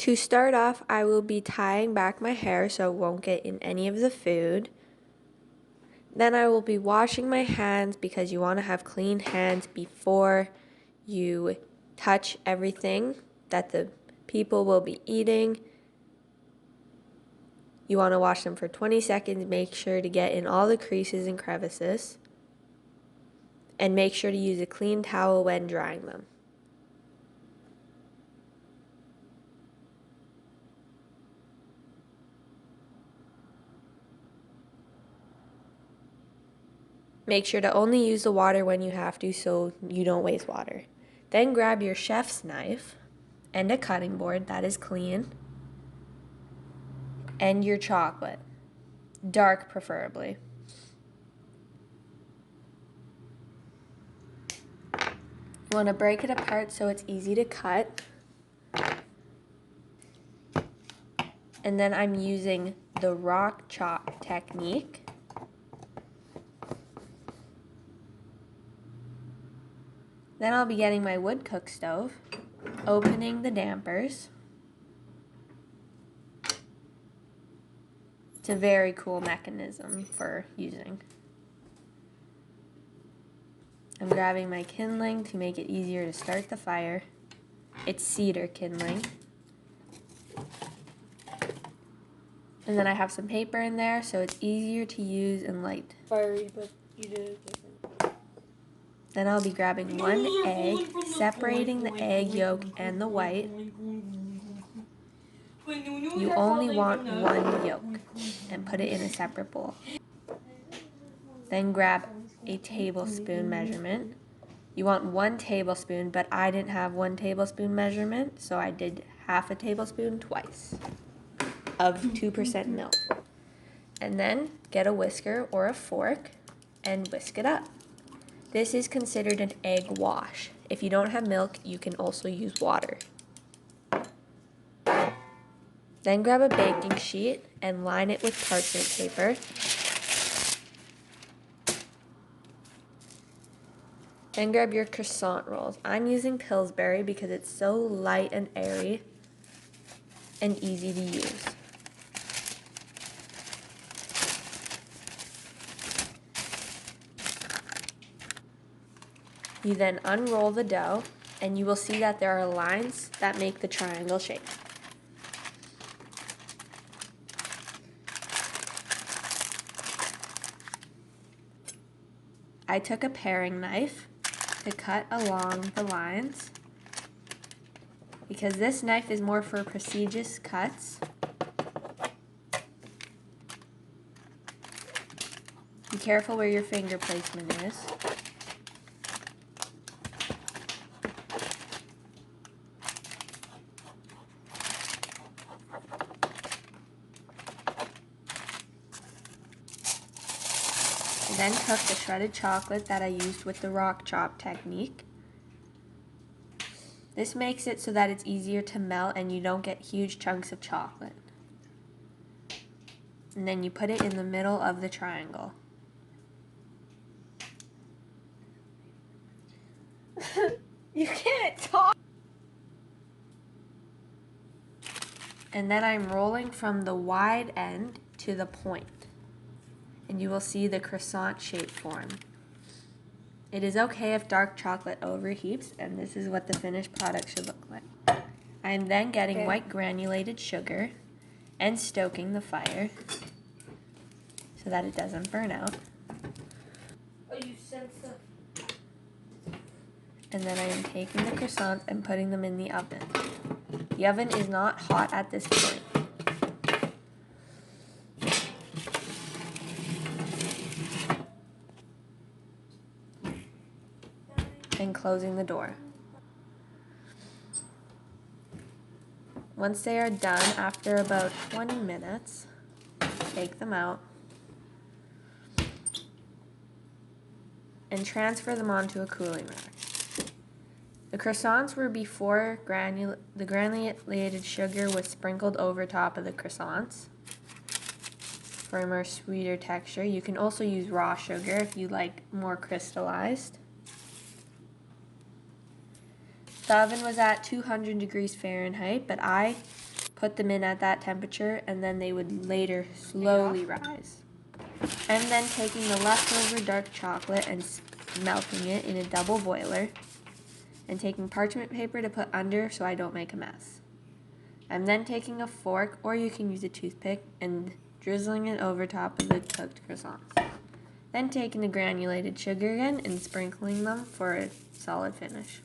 To start off, I will be tying back my hair so it won't get in any of the food. Then I will be washing my hands because you want to have clean hands before you touch everything that the people will be eating. You want to wash them for 20 seconds, make sure to get in all the creases and crevices, and make sure to use a clean towel when drying them. Make sure to only use the water when you have to so you don't waste water. Then grab your chef's knife and a cutting board that is clean and your chocolate, dark preferably. You want to break it apart so it's easy to cut. And then I'm using the rock chop technique. Then I'll be getting my wood cook stove, opening the dampers. It's a very cool mechanism for using. I'm grabbing my kindling to make it easier to start the fire. It's cedar kindling. And then I have some paper in there so it's easier to use and light. Fiery, but you did it different. Then I'll be grabbing one egg, separating the egg yolk and the white. You only want one yolk and put it in a separate bowl. Then grab a tablespoon measurement. You want 1 tablespoon, but I didn't have 1 tablespoon measurement, so I did half a tablespoon twice of 2% milk. And then get a whisker or a fork and whisk it up. This is considered an egg wash. If you don't have milk, you can also use water. Then grab a baking sheet and line it with parchment paper. Then grab your croissant rolls. I'm using Pillsbury because it's so light and airy and easy to use. You then unroll the dough and you will see that there are lines that make the triangle shape. I took a paring knife to cut along the lines because this knife is more for prestigious cuts. Be careful where your finger placement is. I then took the shredded chocolate that I used with the rock chop technique. This makes it so that it's easier to melt and you don't get huge chunks of chocolate. And then you put it in the middle of the triangle. You can't talk! And then I'm rolling from the wide end to the point. And you will see the croissant shape form. It is okay if dark chocolate overheats, and this is what the finished product should look like. I am then getting white granulated sugar and stoking the fire so that it doesn't burn out. Oh, you sense the... And then I am taking the croissants and putting them in the oven. The oven is not hot at this point. And closing the door. Once they are done, after about 20 minutes, take them out and transfer them onto a cooling rack. The croissants were before the granulated sugar was sprinkled over top of the croissants for a more sweeter texture. You can also use raw sugar if you like more crystallized. The oven was at 200 degrees Fahrenheit, but I put them in at that temperature and then they would later slowly rise. I'm then taking the leftover dark chocolate and melting it in a double boiler and taking parchment paper to put under so I don't make a mess. I'm then taking a fork, or you can use a toothpick, and drizzling it over top of the cooked croissants. Then taking the granulated sugar again and sprinkling them for a solid finish.